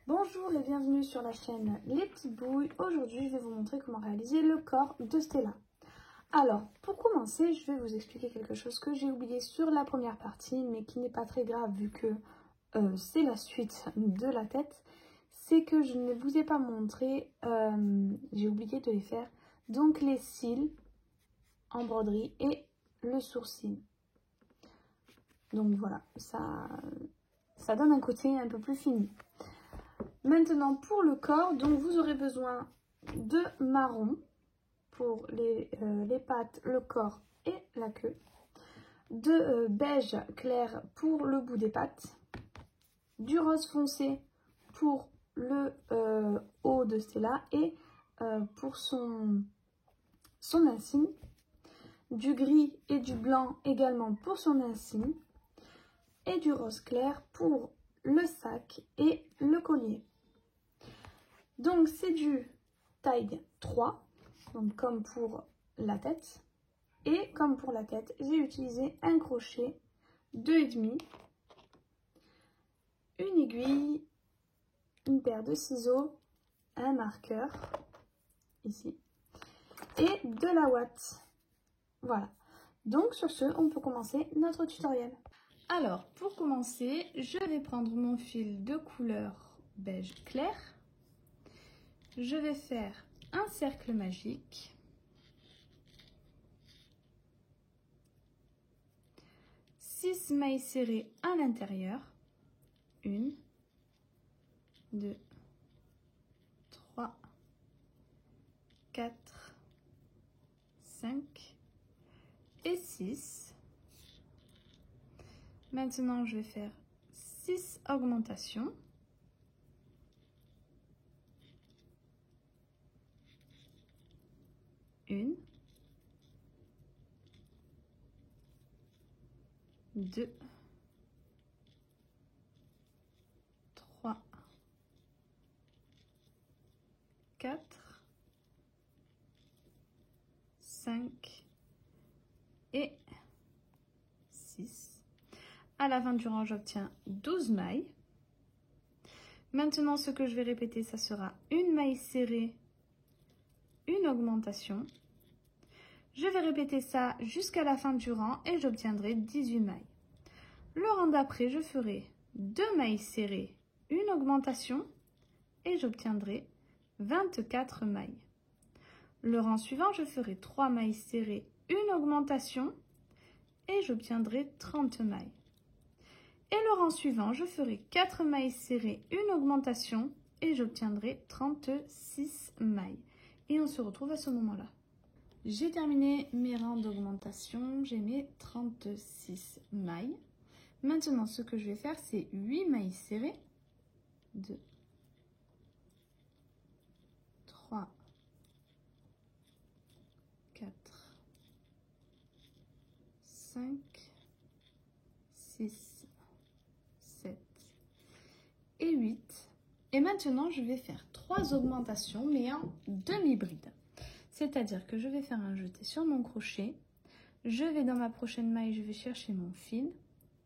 Bonjour et bienvenue sur la chaîne Les Petites Bouilles. Aujourd'hui, je vais vous montrer comment réaliser le corps de Stella. Alors, pour commencer, je vais vous expliquer quelque chose que j'ai oublié sur la première partie, mais qui n'est pas très grave vu que c'est la suite de la tête. C'est que je ne vous ai pas montré, j'ai oublié de les faire, donc les cils en broderie et le sourcil. Donc voilà, ça donne un côté un peu plus fini. Maintenant pour le corps, donc vous aurez besoin de marron pour les pattes, le corps et la queue, de beige clair pour le bout des pattes, du rose foncé pour le haut de Stella et pour son insigne, du gris et du blanc également pour son insigne et du rose clair pour le sac et le collier. Donc c'est du taille 3, donc comme pour la tête. Et comme pour la tête, j'ai utilisé un crochet 2,5, une aiguille, une paire de ciseaux, un marqueur, ici, et de la ouate. Voilà. Donc sur ce, on peut commencer notre tutoriel. Alors, pour commencer, je vais prendre mon fil de couleur beige clair. Je vais faire un cercle magique. Six mailles serrées à l'intérieur. 1, 2, 3, 4, 5 et 6. Maintenant, je vais faire 6 augmentations. 1, 2, 3, 4, 5 et 6. À la fin du rang, j'obtiens 12 mailles. Maintenant, ce que je vais répéter, ça sera une maille serrée, une augmentation. Je vais répéter ça jusqu'à la fin du rang et j'obtiendrai 18 mailles. Le rang d'après, je ferai 2 mailles serrées, une augmentation et j'obtiendrai 24 mailles. Le rang suivant, je ferai 3 mailles serrées, une augmentation et j'obtiendrai 30 mailles. Et le rang suivant, je ferai 4 mailles serrées, une augmentation et j'obtiendrai 36 mailles. Et on se retrouve à ce moment-là. J'ai terminé mes rangs d'augmentation, j'ai mes 36 mailles. Maintenant, ce que je vais faire, c'est 8 mailles serrées. 2, 3, 4, 5, 6, 7 et 8. Et maintenant, je vais faire 3 augmentations, mais en demi-bride. C'est-à-dire que je vais faire un jeté sur mon crochet. Je vais dans ma prochaine maille, je vais chercher mon fil.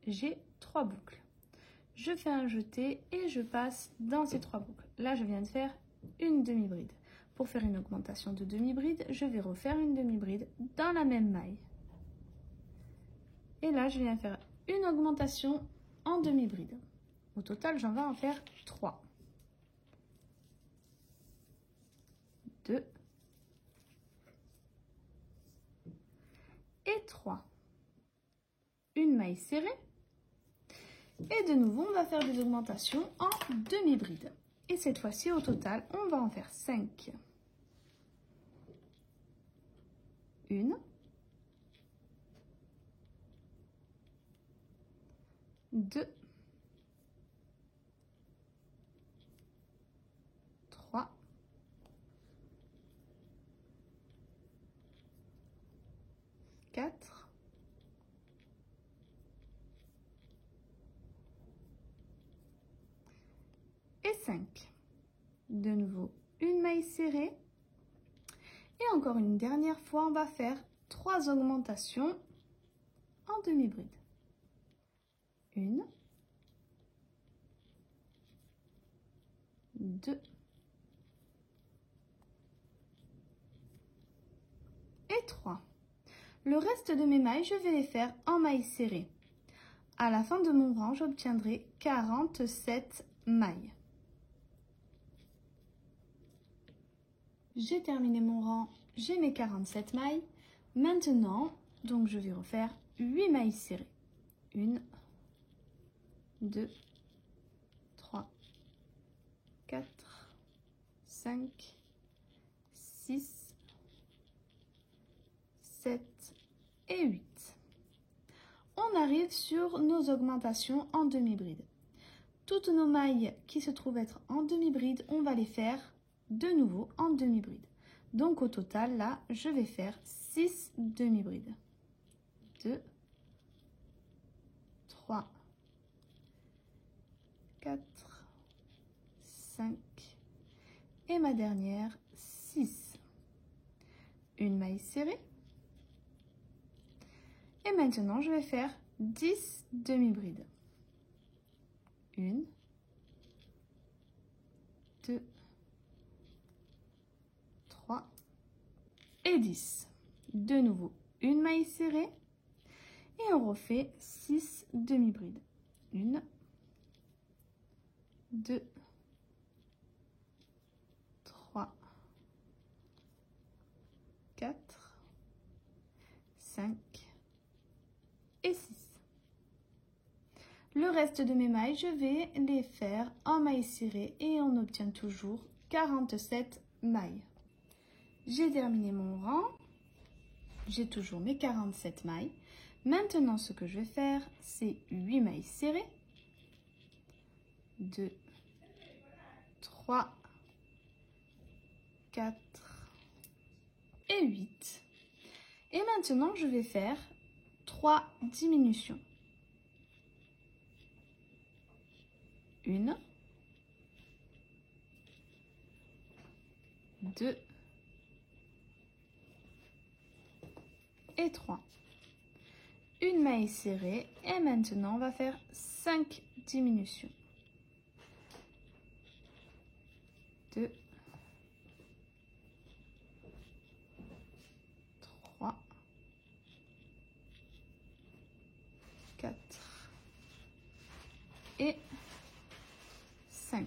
J'ai 3 boucles. Je fais un jeté et je passe dans ces 3 boucles. Là, je viens de faire une demi-bride. Pour faire une augmentation de demi-bride, je vais refaire une demi-bride dans la même maille. Et là, je viens faire une augmentation en demi-bride. Au total, j'en vais en faire 3. 2 et 3. Une maille serrée. Et de nouveau, on va faire des augmentations en demi-bride. Et cette fois-ci, au total, on va en faire 5. 1, 2, 3, 4, et 5. De nouveau, une maille serrée. Et encore une dernière fois, on va faire 3 augmentations en demi-bride. 1, 2 et 3. Le reste de mes mailles, je vais les faire en mailles serrées. À la fin de mon rang, j'obtiendrai 47 mailles. J'ai terminé mon rang, j'ai mes 47 mailles. Maintenant, donc je vais refaire 8 mailles serrées. 1, 2, 3, 4, 5, 6, 7 et 8. On arrive sur nos augmentations en demi-bride. Toutes nos mailles qui se trouvent être en demi-bride, on va les faire de nouveau en demi-bride. Donc au total, là, je vais faire 6 demi-brides. 2, 3, 4, 5 et ma dernière 6. Une maille serrée. Et maintenant, je vais faire 10 demi-brides. 1, 2, 3 et 10. De nouveau, une maille serrée. Et on refait 6 demi-brides. 1, 2, 3, 4, 5 et 6. Le reste de mes mailles, je vais les faire en mailles serrées et on obtient toujours 47 mailles. J'ai terminé mon rang. J'ai toujours mes 47 mailles. Maintenant, ce que je vais faire, c'est 8 mailles serrées. 2, 3, 4 et 8. Et maintenant, je vais faire 3 diminutions. 1, 2 et 3. Une maille serrée et maintenant on va faire 5 diminutions. 2, 3, 4 et 5.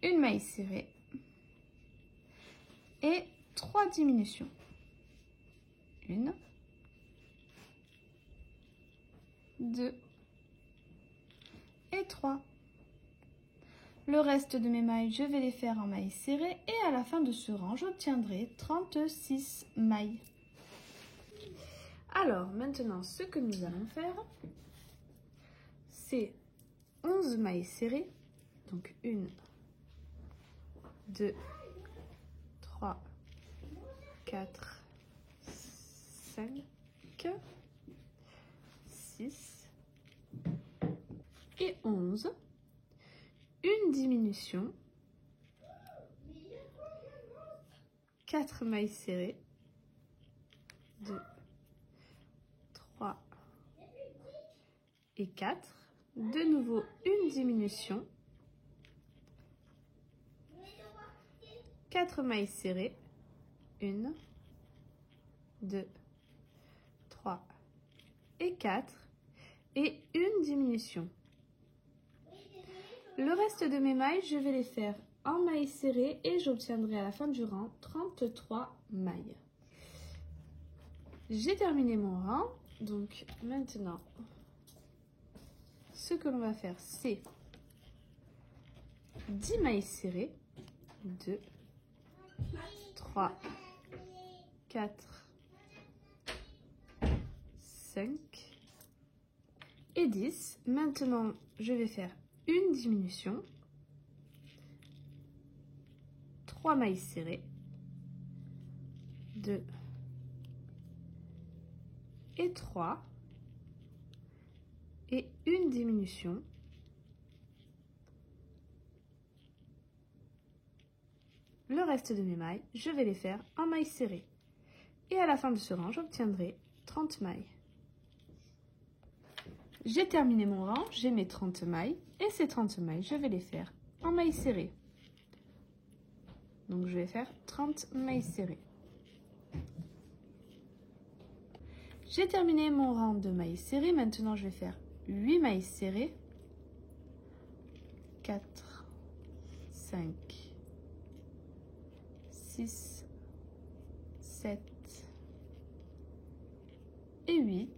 Une maille serrée et 3 diminutions. 1, 2 et 3. Le reste de mes mailles, je vais les faire en mailles serrées et à la fin de ce rang, j'obtiendrai 36 mailles. Alors, maintenant, ce que nous allons faire, c'est 11 mailles serrées. Donc 1, 2, 3, 4, 5, 6 et 11. Une diminution. 4 mailles serrées. 2, 3 et 4. De nouveau, une diminution. 4 mailles serrées. 1, 2, 3 et 4. Et une diminution. Le reste de mes mailles, je vais les faire en mailles serrées et j'obtiendrai à la fin du rang 33 mailles. J'ai terminé mon rang, donc maintenant, ce que l'on va faire, c'est 10 mailles serrées. 2, 3, 4, 5 et 10. Maintenant, je vais faire une diminution, 3 mailles serrées, 2 et 3 et une diminution, le reste de mes mailles, je vais les faire en mailles serrées et à la fin de ce rang, j'obtiendrai 30 mailles. J'ai terminé mon rang, j'ai mes 30 mailles et ces 30 mailles, je vais les faire en mailles serrées. Donc je vais faire 30 mailles serrées. J'ai terminé mon rang de mailles serrées. Maintenant je vais faire 8 mailles serrées. 4, 5, 6, 7 et 8.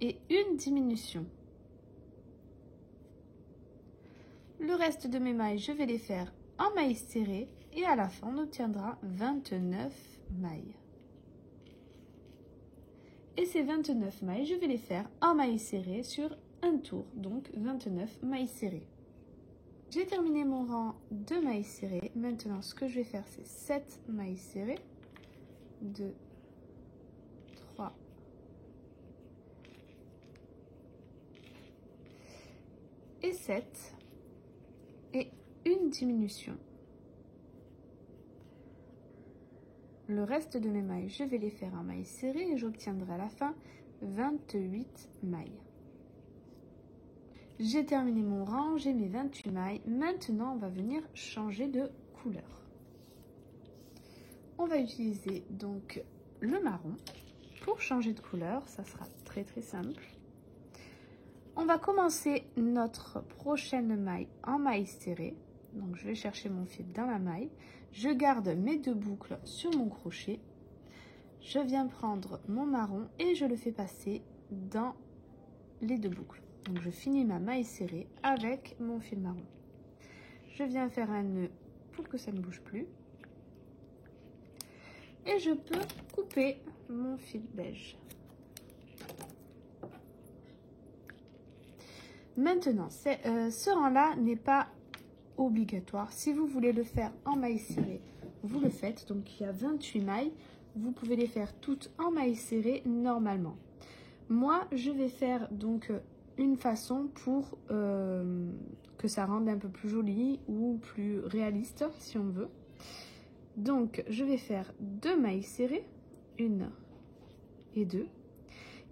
Et une diminution. Le reste de mes mailles, je vais les faire en mailles serrées et à la fin, on obtiendra 29 mailles. Et ces 29 mailles, je vais les faire en mailles serrées sur un tour, donc 29 mailles serrées. J'ai terminé mon rang de mailles serrées. Maintenant, ce que je vais faire, c'est 7 mailles serrées. 2, 3, et 7 et une diminution. Le reste de mes mailles, je vais les faire en mailles serrées et j'obtiendrai à la fin 28 mailles. J'ai terminé mon rang, j'ai mes 28 mailles. Maintenant, on va venir changer de couleur. On va utiliser donc le marron pour changer de couleur. Ça sera très simple. On va commencer notre prochaine maille en maille serrée. Donc je vais chercher mon fil dans la maille. Je garde mes 2 boucles sur mon crochet. Je viens prendre mon marron et je le fais passer dans les 2 boucles. Donc je finis ma maille serrée avec mon fil marron. Je viens faire un nœud pour que ça ne bouge plus. Et je peux couper mon fil beige. Maintenant, ce rang-là n'est pas obligatoire. Si vous voulez le faire en maille serrée, vous le faites. Donc, il y a 28 mailles. Vous pouvez les faire toutes en maille serrée normalement. Moi, je vais faire donc une façon pour que ça rende un peu plus joli ou plus réaliste, si on veut. Donc, je vais faire 2 mailles serrées, 1 et 2.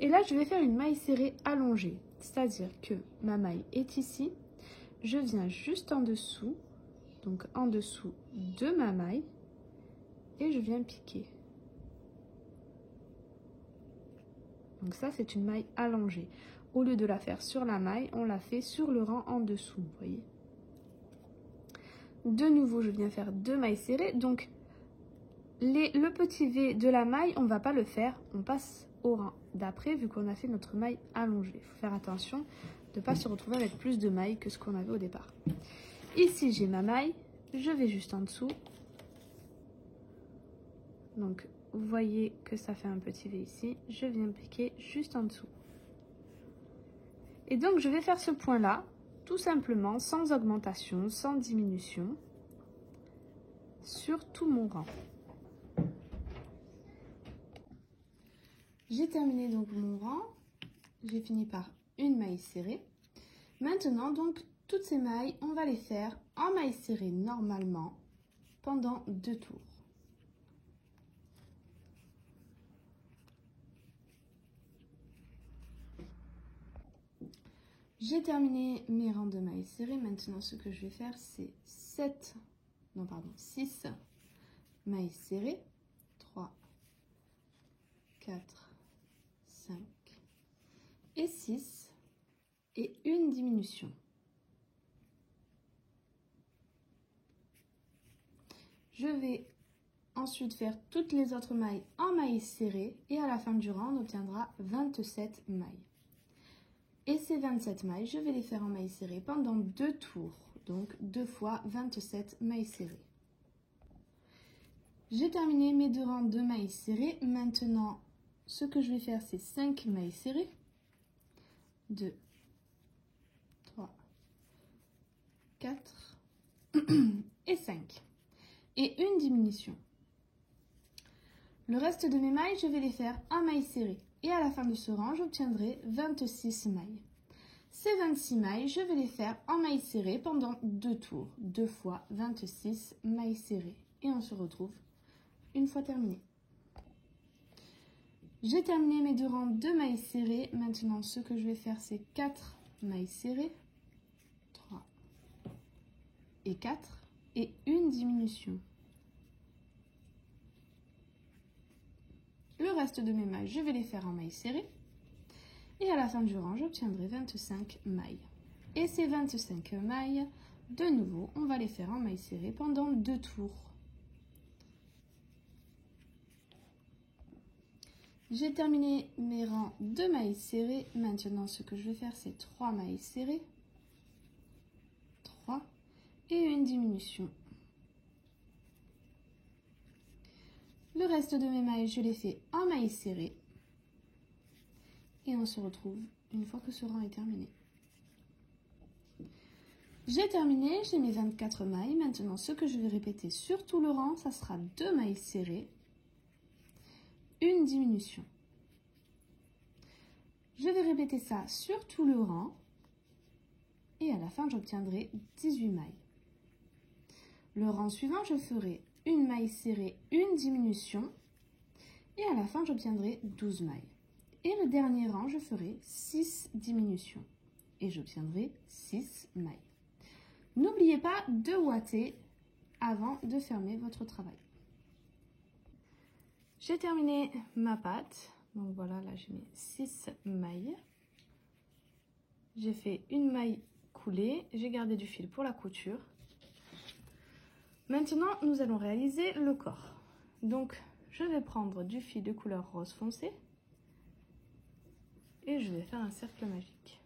Et là, je vais faire une maille serrée allongée. C'est-à-dire que ma maille est ici, je viens juste en dessous, donc en dessous de ma maille, et je viens piquer. Donc ça, c'est une maille allongée. Au lieu de la faire sur la maille, on la fait sur le rang en dessous, vous voyez. De nouveau, je viens faire 2 mailles serrées. Donc, le petit V de la maille, on ne va pas le faire, on passe au rang d'après vu qu'on a fait notre maille allongée. Il faut faire attention de ne pas se retrouver avec plus de mailles que ce qu'on avait au départ. Ici, j'ai ma maille, je vais juste en dessous. Donc, vous voyez que ça fait un petit V ici. Je viens piquer juste en dessous. Et donc, je vais faire ce point-là, tout simplement, sans augmentation, sans diminution, sur tout mon rang. J'ai terminé donc mon rang. J'ai fini par une maille serrée. Maintenant, donc, toutes ces mailles, on va les faire en maille serrée normalement pendant 2 tours. J'ai terminé mes rangs de mailles serrées. Maintenant, ce que je vais faire, c'est 6 mailles serrées. 3, 4, 5 et 6 et une diminution. Je vais ensuite faire toutes les autres mailles en mailles serrées et à la fin du rang, on obtiendra 27 mailles. Et ces 27 mailles, je vais les faire en mailles serrées pendant 2 tours, donc 2 fois 27 mailles serrées. J'ai terminé mes 2 rangs de mailles serrées. Maintenant, ce que je vais faire, c'est 5 mailles serrées. 2, 3, 4 et 5. Et une diminution. Le reste de mes mailles, je vais les faire en mailles serrées. Et à la fin de ce rang, j'obtiendrai 26 mailles. Ces 26 mailles, je vais les faire en mailles serrées pendant 2 tours. 2 fois 26 mailles serrées. Et on se retrouve une fois terminé. J'ai terminé mes 2 rangs de mailles serrées. Maintenant, ce que je vais faire, c'est 4 mailles serrées. 3, et 4 et une diminution. Le reste de mes mailles, je vais les faire en mailles serrées. Et à la fin du rang, j'obtiendrai 25 mailles. Et ces 25 mailles, de nouveau, on va les faire en mailles serrées pendant 2 tours. J'ai terminé mes rangs de mailles serrées. Maintenant, ce que je vais faire, c'est 3 mailles serrées. 3 et une diminution. Le reste de mes mailles, je les fais en mailles serrées. Et on se retrouve une fois que ce rang est terminé. J'ai terminé, j'ai mes 24 mailles. Maintenant, ce que je vais répéter sur tout le rang, ça sera 2 mailles serrées, une diminution. Je vais répéter ça sur tout le rang. Et à la fin, j'obtiendrai 18 mailles. Le rang suivant, je ferai une maille serrée, une diminution. Et à la fin, j'obtiendrai 12 mailles. Et le dernier rang, je ferai 6 diminutions. Et j'obtiendrai 6 mailles. N'oubliez pas de ouater avant de fermer votre travail. J'ai terminé ma pâte. Donc voilà, là j'ai mes 6 mailles. J'ai fait une maille coulée. J'ai gardé du fil pour la couture. Maintenant, nous allons réaliser le corps. Donc, je vais prendre du fil de couleur rose foncé. Et je vais faire un cercle magique.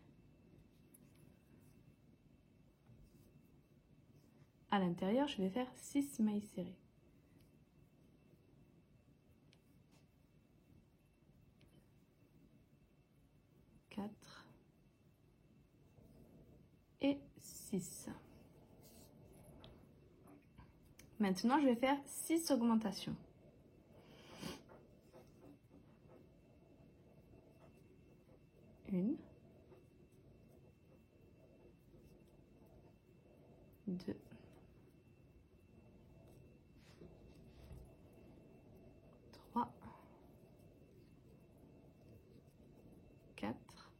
À l'intérieur, je vais faire 6 mailles serrées. Et 6. Maintenant, je vais faire 6 augmentations. Une, 2, 3, 4,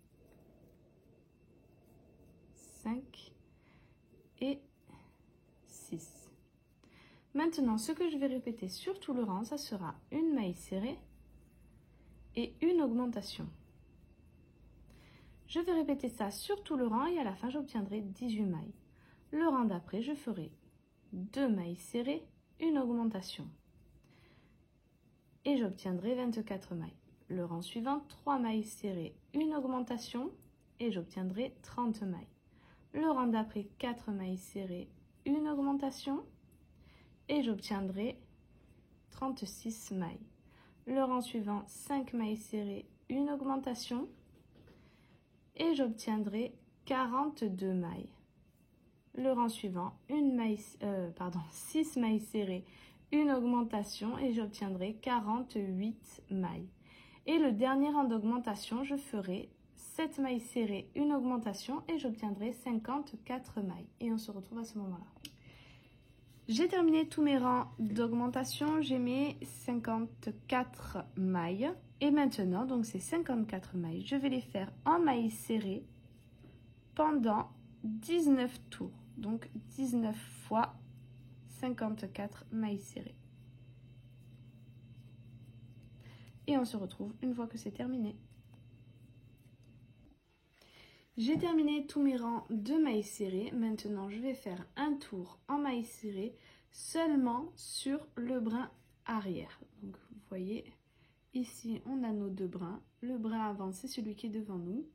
5 et 6. Maintenant, ce que je vais répéter sur tout le rang, ça sera une maille serrée et une augmentation. Je vais répéter ça sur tout le rang et à la fin, j'obtiendrai 18 mailles. Le rang d'après, je ferai 2 mailles serrées, une augmentation. Et j'obtiendrai 24 mailles. Le rang suivant, 3 mailles serrées, une augmentation et j'obtiendrai 30 mailles. Le rang d'après, 4 mailles serrées, une augmentation et j'obtiendrai 36 mailles. Le rang suivant, 5 mailles serrées, une augmentation et j'obtiendrai 42 mailles. Le rang suivant, 6 mailles serrées, une augmentation et j'obtiendrai 48 mailles. Et le dernier rang d'augmentation, je ferai 7 mailles serrées, une augmentation et j'obtiendrai 54 mailles. Et on se retrouve à ce moment-là. J'ai terminé tous mes rangs d'augmentation, j'ai mes 54 mailles. Et maintenant, donc ces 54 mailles, je vais les faire en mailles serrées pendant 19 tours. Donc 19 fois 54 mailles serrées. Et on se retrouve une fois que c'est terminé. J'ai terminé tous mes rangs de mailles serrées. Maintenant, je vais faire un tour en mailles serrées seulement sur le brin arrière. Donc, vous voyez, ici, on a nos 2 brins. Le brin avant, c'est celui qui est devant nous.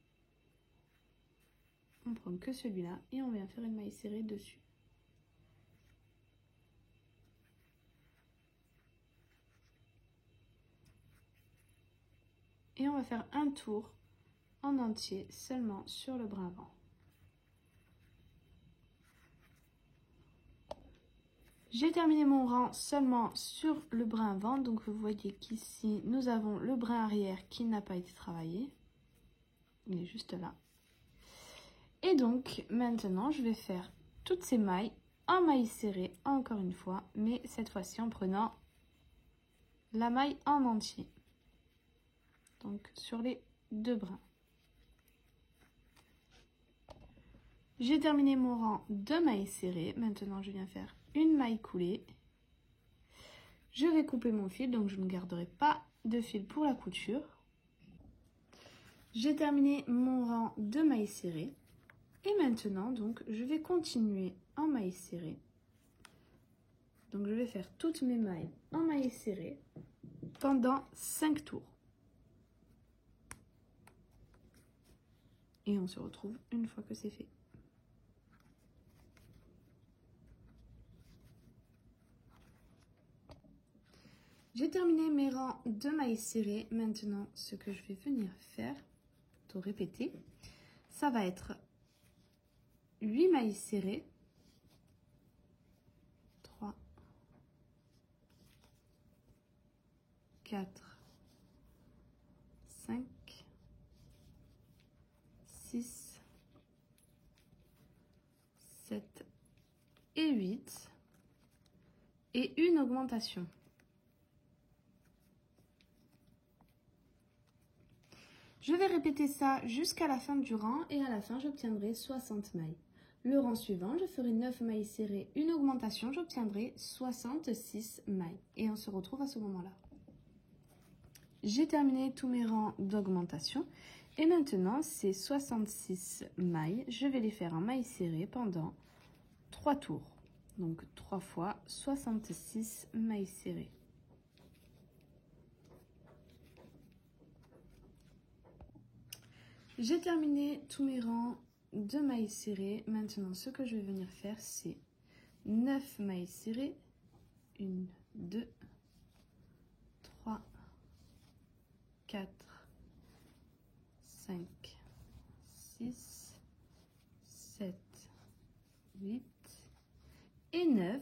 On prend que celui-là et on vient faire une maille serrée dessus. Et on va faire un tour en entier seulement sur le brin avant. J'ai terminé mon rang seulement sur le brin avant, donc vous voyez qu'ici nous avons le brin arrière qui n'a pas été travaillé. Il est juste là. Et donc maintenant je vais faire toutes ces mailles en maille serrée encore une fois, mais cette fois-ci en prenant la maille en entier. Donc sur les 2 brins. J'ai terminé mon rang de mailles serrées. Maintenant, je viens faire une maille coulée. Je vais couper mon fil, donc je ne garderai pas de fil pour la couture. J'ai terminé mon rang de mailles serrées. Et maintenant, donc, je vais continuer en mailles serrées. Donc, je vais faire toutes mes mailles en mailles serrées pendant 5 tours. Et on se retrouve une fois que c'est fait. J'ai terminé mes rangs de mailles serrées. Maintenant, ce que je vais venir faire, pour répéter, ça va être 8 mailles serrées. 3, 4, 5, 6, 7 et 8. Et une augmentation. Je vais répéter ça jusqu'à la fin du rang et à la fin, j'obtiendrai 60 mailles. Le rang suivant, je ferai 9 mailles serrées, une augmentation, j'obtiendrai 66 mailles. Et on se retrouve à ce moment-là. J'ai terminé tous mes rangs d'augmentation. Et maintenant, ces 66 mailles, je vais les faire en mailles serrées pendant 3 tours. Donc 3 fois 66 mailles serrées. J'ai terminé tous mes rangs de mailles serrées. Maintenant, ce que je vais venir faire, c'est 9 mailles serrées. 1, 2, 3, 4, 5, 6, 7, 8 et 9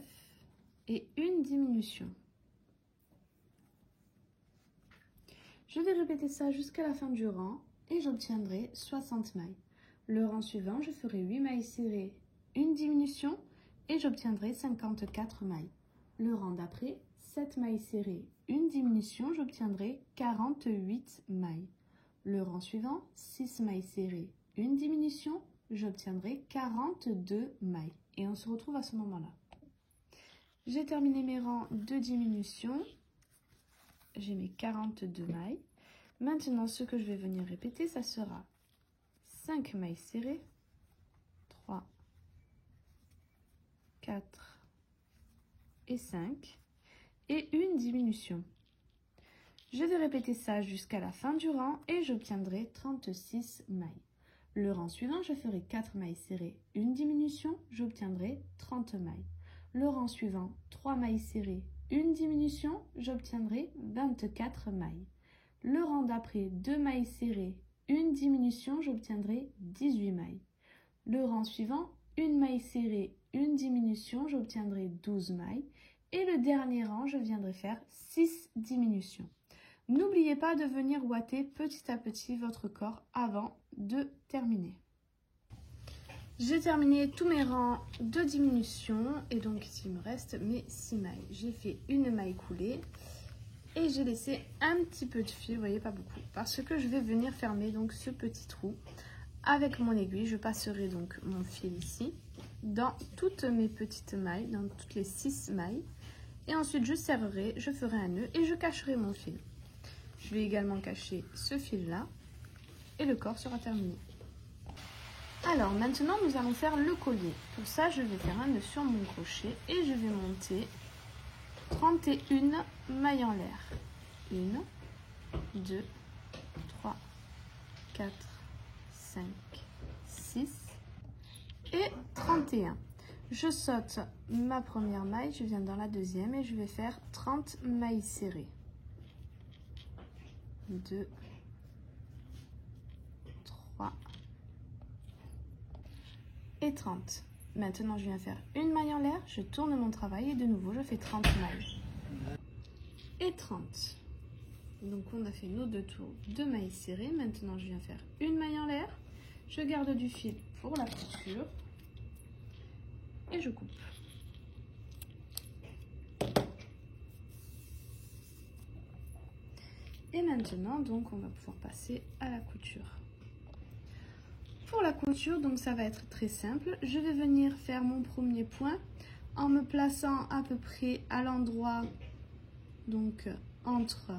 et une diminution. Je vais répéter ça jusqu'à la fin du rang. Et j'obtiendrai 60 mailles. Le rang suivant, je ferai 8 mailles serrées, une diminution et j'obtiendrai 54 mailles. Le rang d'après, 7 mailles serrées, une diminution, j'obtiendrai 48 mailles. Le rang suivant, 6 mailles serrées, une diminution, j'obtiendrai 42 mailles. Et on se retrouve à ce moment-là. J'ai terminé mes rangs de diminution. J'ai mes 42 mailles. Maintenant, ce que je vais venir répéter, ça sera 5 mailles serrées, 3, 4 et 5, et une diminution. Je vais répéter ça jusqu'à la fin du rang et j'obtiendrai 36 mailles. Le rang suivant, je ferai 4 mailles serrées, une diminution, j'obtiendrai 30 mailles. Le rang suivant, 3 mailles serrées, une diminution, j'obtiendrai 24 mailles. Le rang d'après, 2 mailles serrées, une diminution, j'obtiendrai 18 mailles. Le rang suivant, 1 maille serrée, une diminution, j'obtiendrai 12 mailles. Et le dernier rang, je viendrai faire 6 diminutions. N'oubliez pas de venir ouater petit à petit votre corps avant de terminer. J'ai terminé tous mes rangs de diminution et donc ici il me reste mes 6 mailles. J'ai fait une maille coulée. Et j'ai laissé un petit peu de fil, vous voyez, pas beaucoup, parce que je vais venir fermer donc ce petit trou avec mon aiguille. Je passerai donc mon fil ici dans toutes mes petites mailles, dans toutes les 6 mailles. Et ensuite je serrerai, je ferai un nœud et je cacherai mon fil. Je vais également cacher ce fil là et le corps sera terminé. Alors maintenant nous allons faire le collier. Pour ça je vais faire un nœud sur mon crochet et je vais monter 31 mailles en l'air. 1, 2, 3, 4, 5, 6 et 31. Je saute ma première maille, je viens dans la deuxième et je vais faire 30 mailles serrées. 2, 3 et 30. Maintenant, je viens faire une maille en l'air, je tourne mon travail et de nouveau, je fais 30 mailles. Et 30. Donc, on a fait nos 2 tours de mailles serrées. Maintenant, je viens faire une maille en l'air. Je garde du fil pour la couture. Et je coupe. Et maintenant, donc, on va pouvoir passer à la couture. Pour la couture, donc ça va être très simple. Je vais venir faire mon premier point en me plaçant à peu près à l'endroit, donc entre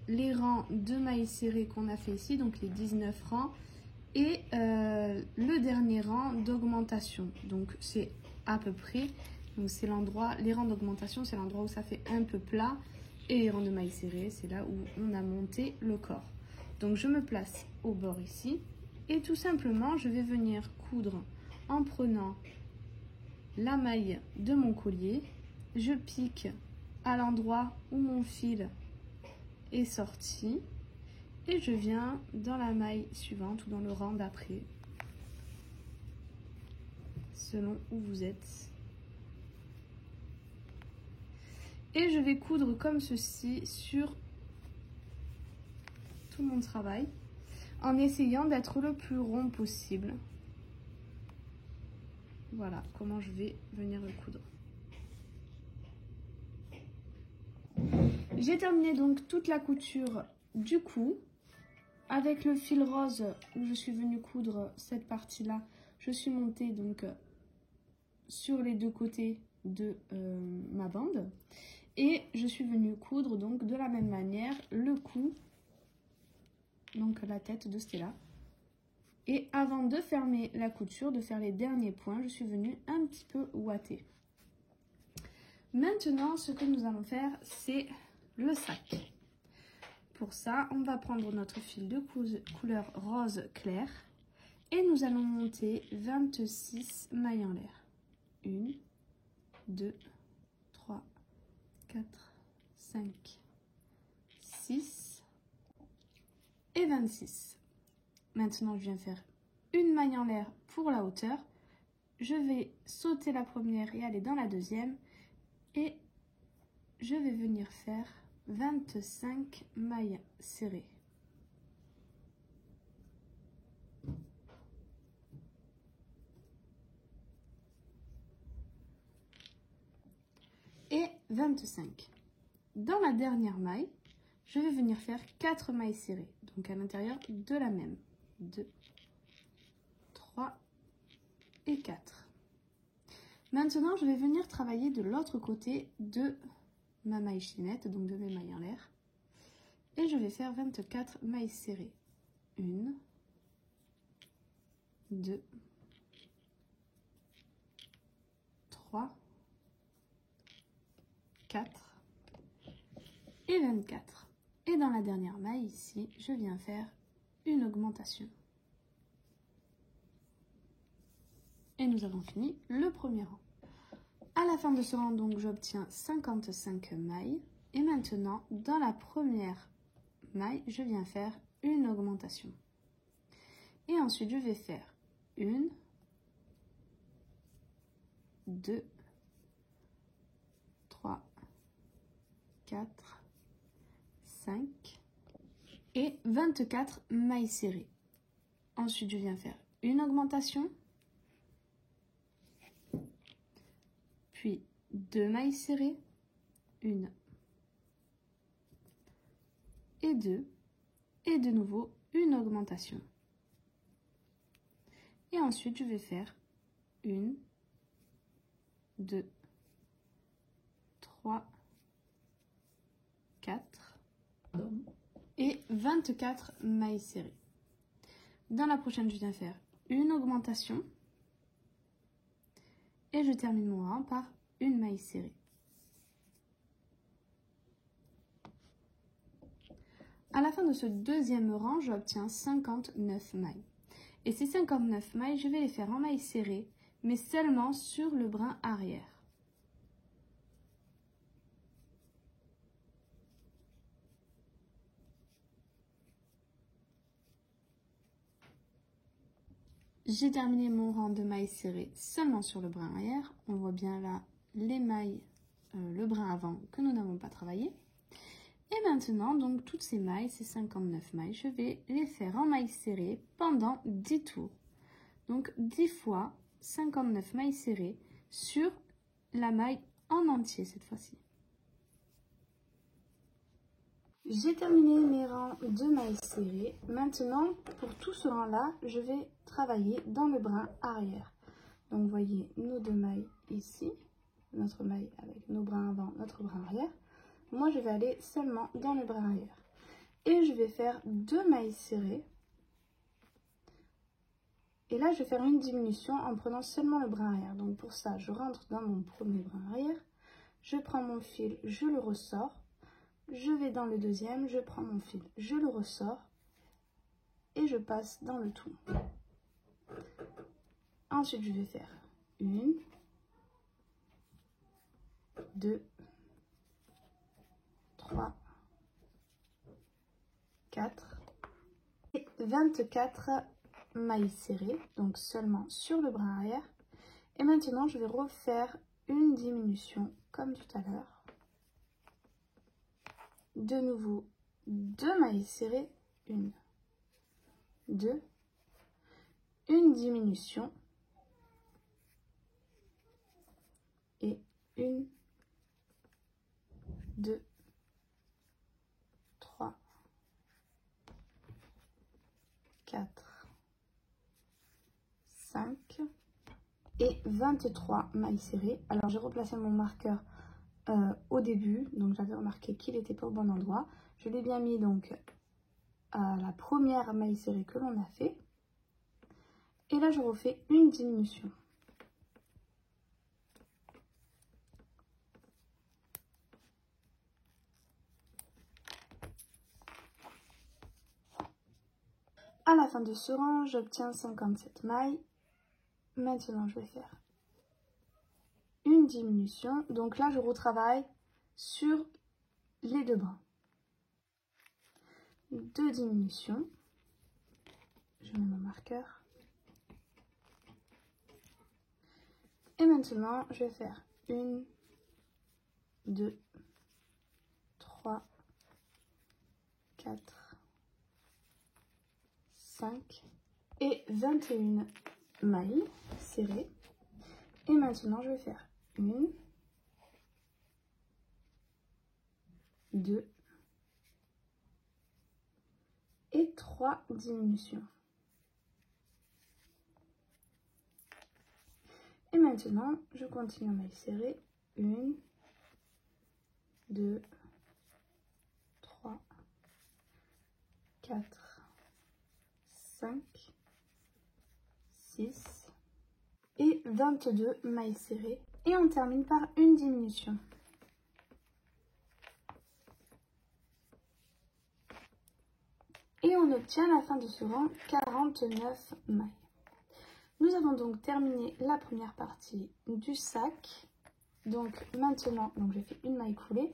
les rangs de mailles serrées qu'on a fait ici, donc les 19 rangs, et le dernier rang d'augmentation. Donc c'est à peu près, donc c'est l'endroit, les rangs d'augmentation, c'est l'endroit où ça fait un peu plat, et les rangs de mailles serrées, c'est là où on a monté le corps. Donc je me place au bord ici, et tout simplement je vais venir coudre en prenant la maille de mon collier, je pique à l'endroit où mon fil est sorti et je viens dans la maille suivante ou dans le rang d'après, selon où vous êtes. Et je vais coudre comme ceci sur tout mon travail en essayant d'être le plus rond possible. Voilà comment je vais venir le coudre. J'ai terminé donc toute la couture du cou. Avec le fil rose où je suis venue coudre cette partie-là, je suis montée donc sur les deux côtés de ma bande. Et je suis venue coudre donc de la même manière le cou, donc la tête de Stella. Et avant de fermer la couture, de faire les derniers points, je suis venue un petit peu ouater. Maintenant, ce que nous allons faire, c'est le sac. Pour ça, on va prendre notre fil de couleur rose clair et nous allons monter 26 mailles en l'air. 1, 2, 3, 4, 5, 6 et 26. Maintenant, je viens faire une maille en l'air pour la hauteur. Je vais sauter la première et aller dans la deuxième. Et je vais venir faire 25 mailles serrées. Et 25. Dans la dernière maille, je vais venir faire 4 mailles serrées. Donc à l'intérieur de la même. 2, 3 et 4. Maintenant, je vais venir travailler de l'autre côté de ma maille chaînette, donc de mes mailles en l'air. Et je vais faire 24 mailles serrées. 1, 2, 3, 4 et 24. Et dans la dernière maille ici, je viens faire une augmentation. Et nous avons fini le premier rang. À la fin de ce rang, donc, j'obtiens 55 mailles. Et maintenant, dans la première maille, je viens faire une augmentation. Et ensuite, je vais faire 1, 2, 3, 4, 5 et 24 mailles serrées. Ensuite, je viens faire une augmentation, puis 2 mailles serrées, 1 et 2, et de nouveau une augmentation. Et ensuite, je vais faire 1, 2, 3, 4 et 24 mailles serrées. Dans la prochaine, je viens faire une augmentation et je termine mon rang par une maille serrée. À la fin de ce deuxième rang, j'obtiens 59 mailles. Et ces 59 mailles, je vais les faire en mailles serrées, mais seulement sur le brin arrière. J'ai terminé mon rang de mailles serrées seulement sur le brin arrière. On voit bien là les mailles, le brin avant que nous n'avons pas travaillé. Et maintenant, donc toutes ces mailles, ces 59 mailles, je vais les faire en mailles serrées pendant 10 tours. Donc 10 fois 59 mailles serrées sur la maille en entier cette fois-ci. J'ai terminé mes rangs de mailles serrées. Maintenant, pour tout ce rang-là, je vais travailler dans le brin arrière. Donc, vous voyez nos 2 mailles ici, notre maille avec nos brins avant, notre brin arrière. Moi, je vais aller seulement dans le brin arrière. Et je vais faire 2 mailles serrées. Et là, je vais faire une diminution en prenant seulement le brin arrière. Donc, pour ça, je rentre dans mon premier brin arrière. Je prends mon fil, je le ressors. Je vais dans le deuxième, je prends mon fil, je le ressors et je passe dans le tout. Ensuite, je vais faire 1, 2, 3, 4 et 24 mailles serrées, donc seulement sur le brin arrière. Et maintenant, je vais refaire une diminution comme tout à l'heure. De nouveau, 2 mailles serrées, 1, 2, une diminution et 1, 2, 3, 4, 5 et 23 mailles serrées. Alors j'ai replacé mon marqueur au début, donc j'avais remarqué qu'il n'était pas au bon endroit. Je l'ai bien mis donc à la première maille serrée que l'on a fait. Et là je refais une diminution. À la fin de ce rang, j'obtiens 57 mailles. Maintenant je vais faire une diminution. Donc là je retravaille sur les 2 brins. 2 diminutions. Je mets mon marqueur. Et maintenant, je vais faire 1, 2, 3, 4, 5 et 21 mailles serrées. Et maintenant, je vais faire 1, 2 et 3 diminutions. Et maintenant, je continue en mailles serrées. 1, 2, 3, 4, 5, 6 et 22 mailles serrées. Et on termine par une diminution. Et on obtient à la fin de ce rang 49 mailles. Nous avons donc terminé la première partie du sac. Donc maintenant, j'ai fait une maille coulée.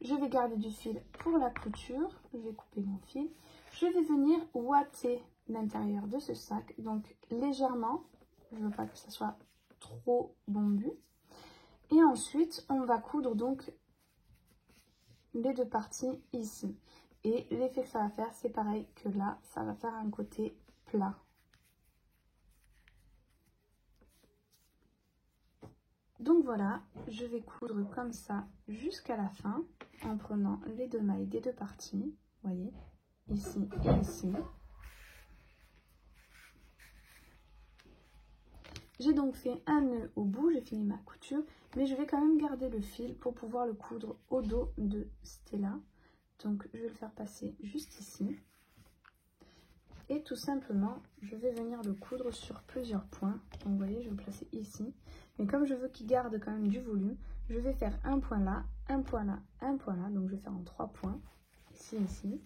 Je vais garder du fil pour la couture. Je vais couper mon fil. Je vais venir ouater l'intérieur de ce sac. Donc légèrement. Je ne veux pas que ça soit trop bombu. Et ensuite, on va coudre donc les 2 parties ici. Et l'effet que ça va faire, c'est pareil que là. Ça va faire un côté plat. Donc voilà, je vais coudre comme ça jusqu'à la fin en prenant les 2 mailles des 2 parties, vous voyez, ici et ici. J'ai donc fait un nœud au bout, j'ai fini ma couture, mais je vais quand même garder le fil pour pouvoir le coudre au dos de Stella. Donc je vais le faire passer juste ici. Et tout simplement, je vais venir le coudre sur plusieurs points. Donc vous voyez, je vais le placer ici. Mais comme je veux qu'il garde quand même du volume, je vais faire un point là, un point là, un point là. Donc je vais faire en 3 points. Ici, ici.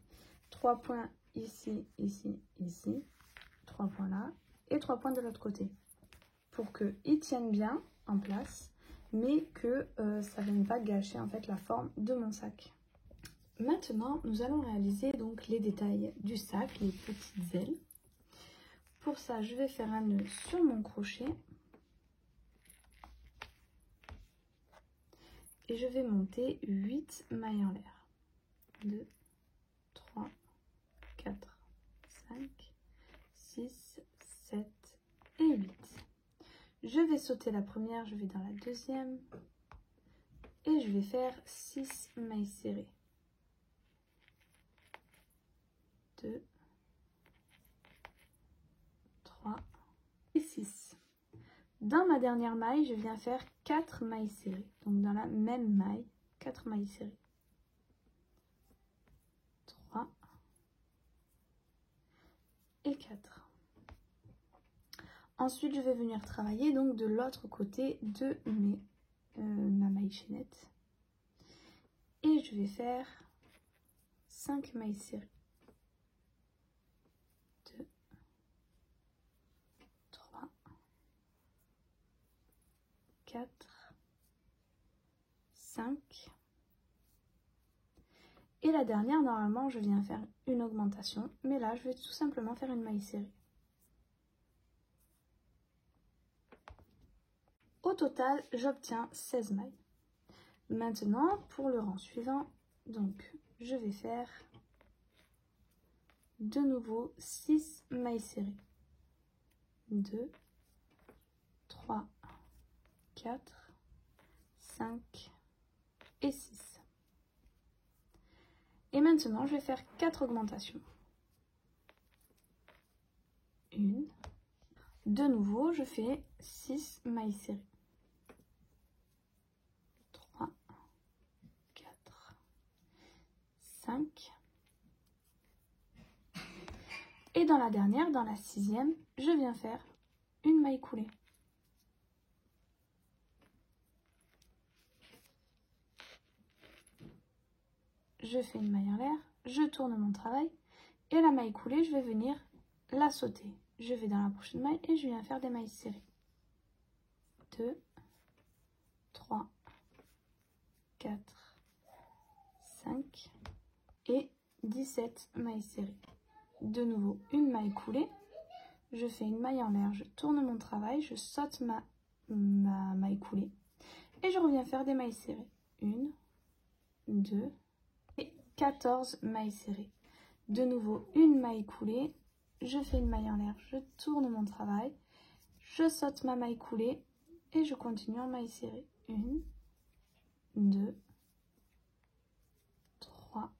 3 points ici, ici, ici. 3 points là. Et 3 points de l'autre côté. Pour qu'ils tiennent bien en place, mais que ça ne vienne pas gâcher en fait la forme de mon sac. Maintenant, nous allons réaliser donc les détails du sac, les petites ailes. Pour ça, je vais faire un nœud sur mon crochet. Et je vais monter 8 mailles en l'air. 2, 3, 4, 5, 6, 7 et 8. Je vais sauter la première, je vais dans la deuxième. Et je vais faire 6 mailles serrées. 2, 3 et 6. Dans ma dernière maille, je viens faire 4 mailles serrées. Donc dans la même maille, 4 mailles serrées. 3 et 4. Ensuite, je vais venir travailler donc de l'autre côté de ma maille chaînette. Et je vais faire 5 mailles serrées. 2, 3, 4, 5. Et la dernière, normalement, je viens faire une augmentation. Mais là, je vais tout simplement faire une maille serrée. Au total, j'obtiens 16 mailles. Maintenant, pour le rang suivant, donc, je vais faire de nouveau 6 mailles serrées. 2, 3, 4, 5 et 6. Et maintenant, je vais faire 4 augmentations. 1. De nouveau, je fais 6 mailles serrées. 3, 4, 5. Et dans la dernière, dans la 6e, je viens faire une maille coulée. Je fais une maille en l'air, je tourne mon travail et la maille coulée, je vais venir la sauter. Je vais dans la prochaine maille et je viens faire des mailles serrées. 2, 3, 4, 5 et 17 mailles serrées. De nouveau, une maille coulée. Je fais une maille en l'air, je tourne mon travail, je saute ma maille coulée et je reviens faire des mailles serrées. 1, 2 et 14 mailles serrées. De nouveau, une maille coulée, je fais une maille en l'air, je tourne mon travail, je saute ma maille coulée et je continue en maille serrée. 1, 2, 3,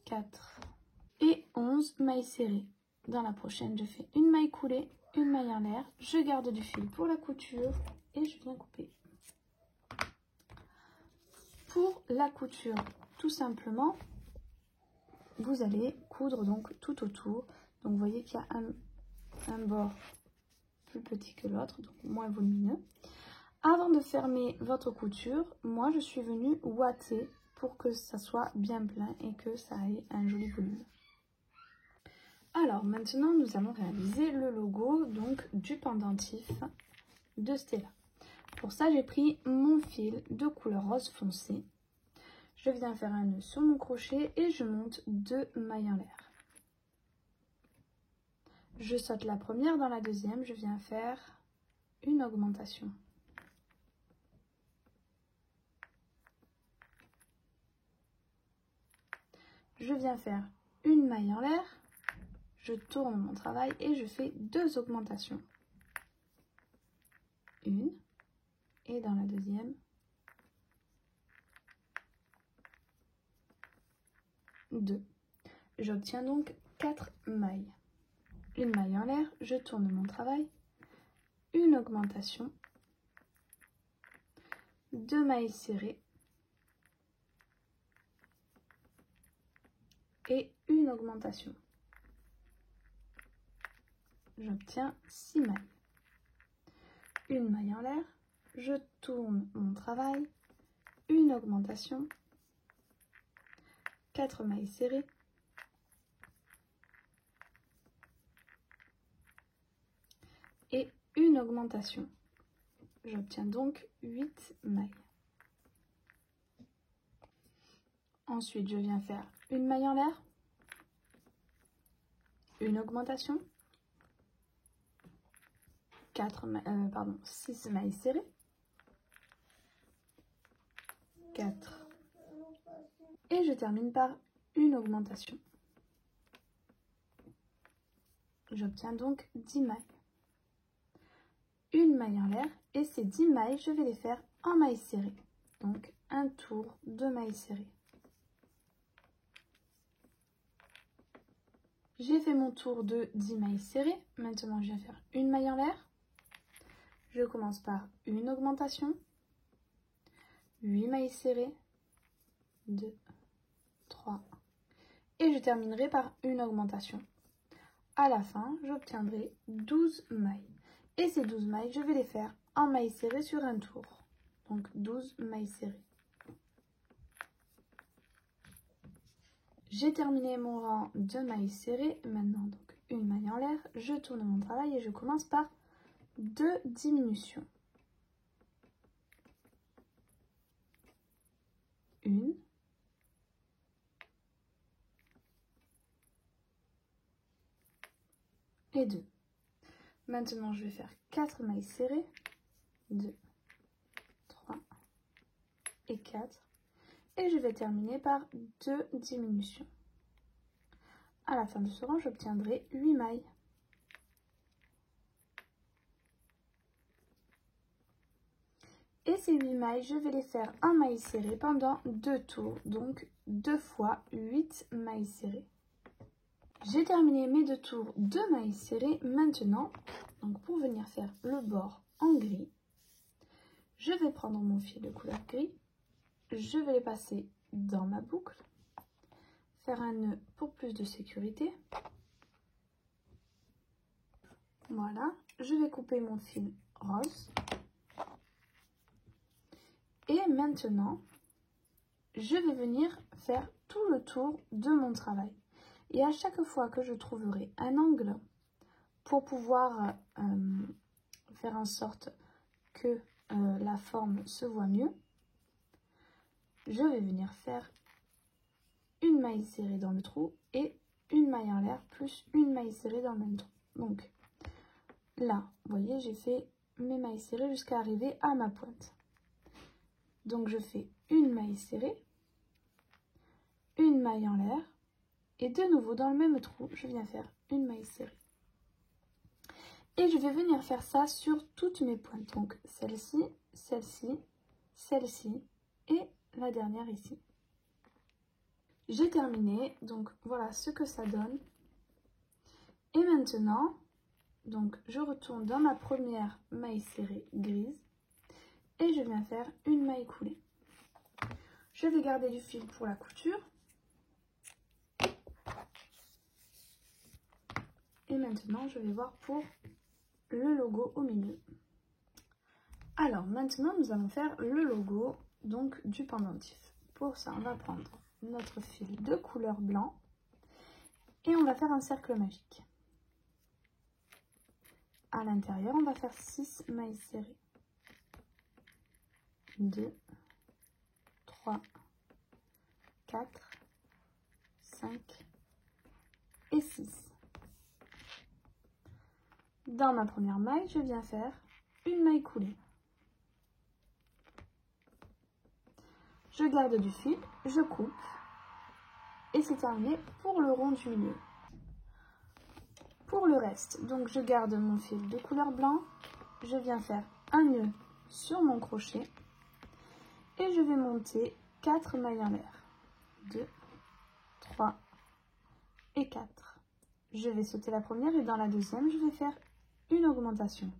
4 et 11 mailles serrées. Dans la prochaine, je fais une maille coulée, une maille en l'air, je garde du fil pour la couture et je viens couper. Pour la couture, tout simplement, vous allez coudre donc tout autour. Donc vous voyez qu'il y a un bord plus petit que l'autre, donc moins volumineux. Avant de fermer votre couture, moi je suis venue ouater pour que ça soit bien plein et que ça ait un joli volume. Alors maintenant nous allons réaliser le logo donc du pendentif de Stella. Pour ça j'ai pris mon fil de couleur rose foncé. Je viens faire un nœud sur mon crochet et je monte 2 mailles en l'air. Je saute la première, dans la deuxième je viens faire une augmentation. Je viens faire une maille en l'air, je tourne mon travail et je fais 2 augmentations. Une et dans la deuxième, 2. J'obtiens donc 4 mailles. Une maille en l'air, je tourne mon travail, une augmentation, 2 mailles serrées et une augmentation. J'obtiens 6 mailles. Une maille en l'air, je tourne mon travail, une augmentation, 4 mailles serrées et une augmentation. J'obtiens donc 8 mailles. Ensuite, je viens faire une maille en l'air, une augmentation, 6 mailles serrées, 4 et je termine par une augmentation. J'obtiens donc 10 mailles. Une maille en l'air et ces 10 mailles, je vais les faire en mailles serrées. Donc un tour de mailles serrées. J'ai fait mon tour de 10 mailles serrées. Maintenant, je viens faire une maille en l'air. Je commence par une augmentation. 8 mailles serrées. 2, 3. Et je terminerai par une augmentation. À la fin, j'obtiendrai 12 mailles. Et ces 12 mailles, je vais les faire en mailles serrées sur un tour. Donc 12 mailles serrées. J'ai terminé mon rang de mailles serrées. Maintenant, donc une maille en l'air. Je tourne mon travail et je commence par 2 diminutions. Une. Et 2. Maintenant, je vais faire 4 mailles serrées. 2, 3 et 4. Et je vais terminer par 2 diminutions. À la fin de ce rang, j'obtiendrai 8 mailles. Et ces 8 mailles, je vais les faire en mailles serrées pendant 2 tours. Donc 2 fois 8 mailles serrées. J'ai terminé mes 2 tours de mailles serrées. Maintenant, donc pour venir faire le bord en gris, je vais prendre mon fil de couleur gris. Je vais les passer dans ma boucle. Faire un nœud pour plus de sécurité. Voilà. Je vais couper mon fil rose. Et maintenant, je vais venir faire tout le tour de mon travail. Et à chaque fois que je trouverai un angle pour pouvoir faire en sorte que la forme se voit mieux, je vais venir faire une maille serrée dans le trou et une maille en l'air plus une maille serrée dans le même trou. Donc là, vous voyez, j'ai fait mes mailles serrées jusqu'à arriver à ma pointe. Donc je fais une maille serrée, une maille en l'air et de nouveau dans le même trou, je viens faire une maille serrée. Et je vais venir faire ça sur toutes mes pointes. Donc celle-ci, celle-ci, celle-ci et la dernière ici. J'ai terminé, donc voilà ce que ça donne. Et maintenant, donc je retourne dans ma première maille serrée grise et je viens faire une maille coulée. Je vais garder du fil pour la couture. Et maintenant, je vais voir pour le logo au milieu. Alors maintenant, nous allons faire le logo donc du pendentif. Pour ça, on va prendre notre fil de couleur blanc et on va faire un cercle magique. À l'intérieur, on va faire 6 mailles serrées. 2, 3, 4, 5 et 6. Dans ma première maille, je viens faire une maille coulée. Je garde du fil, je coupe et c'est terminé pour le rond du milieu. Pour le reste, donc je garde mon fil de couleur blanc, je viens faire un nœud sur mon crochet et je vais monter 4 mailles en l'air. 2, 3 et 4. Je vais sauter la première et dans la deuxième, je vais faire une augmentation.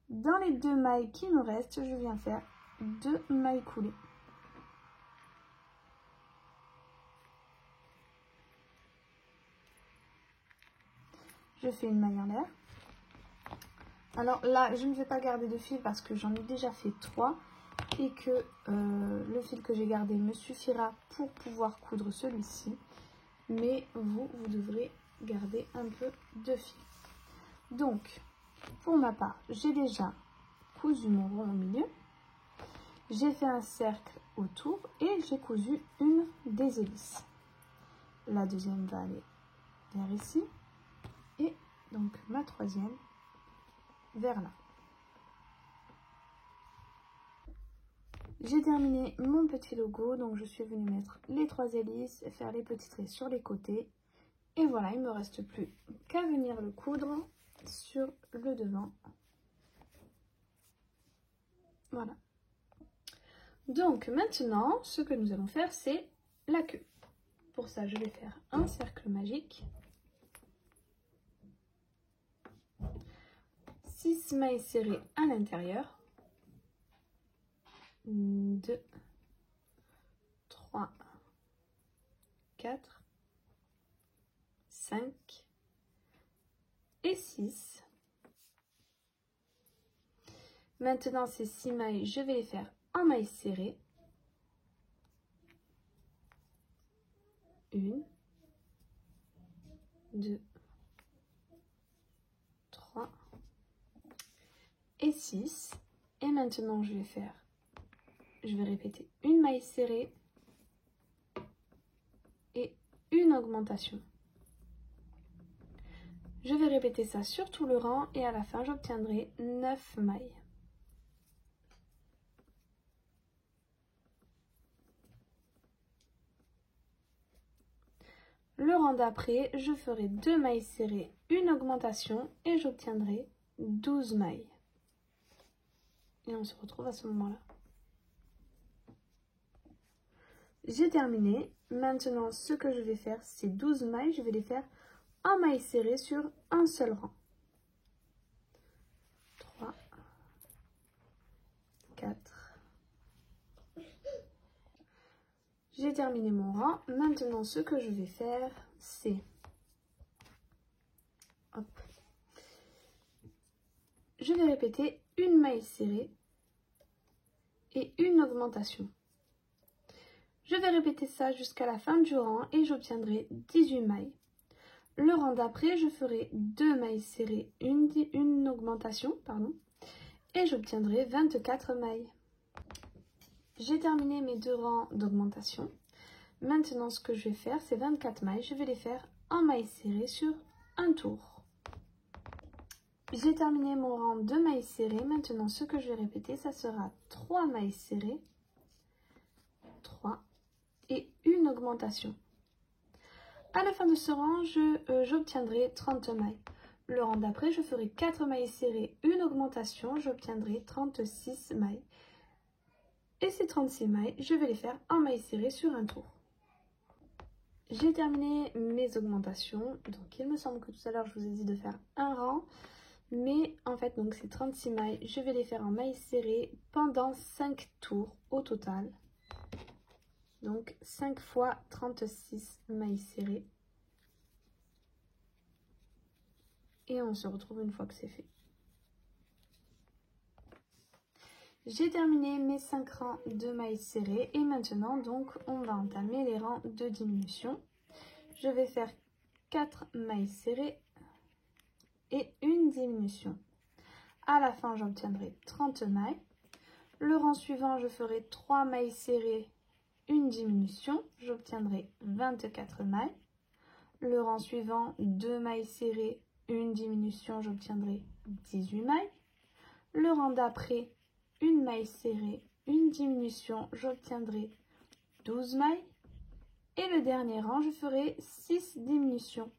Dans les 2 mailles qui me restent, je viens faire 2 mailles coulées. Je fais une maille en l'air. Alors là, je ne vais pas garder de fil parce que j'en ai déjà fait 3 et que le fil que j'ai gardé me suffira pour pouvoir coudre celui-ci. Mais vous devrez garder un peu de fil. Donc, pour ma part, j'ai déjà cousu mon rond au milieu. J'ai fait un cercle autour et j'ai cousu une des hélices. La deuxième va aller vers ici et donc ma troisième vers là. J'ai terminé mon petit logo, donc je suis venue mettre les 3 hélices, faire les petits traits sur les côtés. Et voilà, il ne me reste plus qu'à venir le coudre sur le devant. Voilà. Donc maintenant, ce que nous allons faire, c'est la queue. Pour ça, je vais faire un cercle magique. 6 mailles serrées à l'intérieur. 2, 3, 4, 5 et 6. Maintenant, ces 6 mailles, je vais les faire en mailles serrées. 1, 2, 3 et 6. Et maintenant, je vais répéter une maille serrée et une augmentation. Je vais répéter ça sur tout le rang et à la fin, j'obtiendrai 9 mailles. Le rang d'après, je ferai 2 mailles serrées, une augmentation et j'obtiendrai 12 mailles. Et on se retrouve à ce moment-là. J'ai terminé. Maintenant, ce que je vais faire, c'est 12 mailles. Je vais les faire en mailles serrées sur un seul rang. 3, 4. J'ai terminé mon rang. Maintenant, ce que je vais faire, c'est... Hop. Je vais répéter une maille serrée et une augmentation. Je vais répéter ça jusqu'à la fin du rang et j'obtiendrai 18 mailles. Le rang d'après, je ferai 2 mailles serrées, une augmentation, et j'obtiendrai 24 mailles. J'ai terminé mes 2 rangs d'augmentation. Maintenant, ce que je vais faire, c'est 24 mailles. Je vais les faire en mailles serrées sur un tour. J'ai terminé mon rang de mailles serrées. Maintenant, ce que je vais répéter, ça sera 3 mailles serrées, 3 et une augmentation. À la fin de ce rang, j'obtiendrai 30 mailles. Le rang d'après, je ferai 4 mailles serrées, une augmentation, j'obtiendrai 36 mailles. Et ces 36 mailles, je vais les faire en mailles serrées sur un tour. J'ai terminé mes augmentations. Donc, il me semble que tout à l'heure, je vous ai dit de faire un rang. Mais en fait, donc ces 36 mailles, je vais les faire en mailles serrées pendant 5 tours au total. Donc 5 fois 36 mailles serrées. Et on se retrouve une fois que c'est fait. J'ai terminé mes 5 rangs de mailles serrées. Et maintenant, donc, on va entamer les rangs de diminution. Je vais faire 4 mailles serrées et une diminution. À la fin, j'obtiendrai 30 mailles. Le rang suivant, je ferai 3 mailles serrées, une diminution, j'obtiendrai 24 mailles. Le rang suivant, 2 mailles serrées, une diminution, j'obtiendrai 18 mailles. Le rang d'après, une maille serrée, une diminution, j'obtiendrai 12 mailles. Et le dernier rang, je ferai 6 diminutions.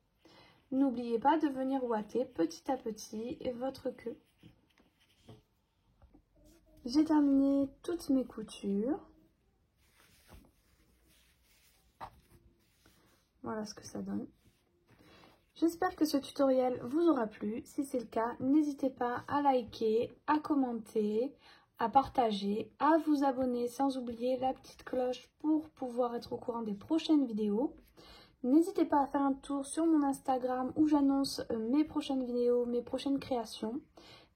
N'oubliez pas de venir ouater petit à petit votre queue. J'ai terminé toutes mes coutures. Voilà ce que ça donne. J'espère que ce tutoriel vous aura plu. Si c'est le cas, n'hésitez pas à liker, à commenter, à partager, à vous abonner sans oublier la petite cloche pour pouvoir être au courant des prochaines vidéos. N'hésitez pas à faire un tour sur mon Instagram où j'annonce mes prochaines vidéos, mes prochaines créations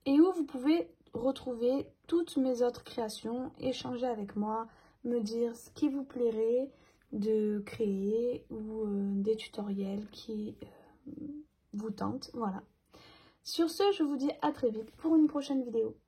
et où vous pouvez retrouver toutes mes autres créations, échanger avec moi, me dire ce qui vous plairait de créer ou des tutoriels qui vous tentent. Voilà. Sur ce, je vous dis à très vite pour une prochaine vidéo.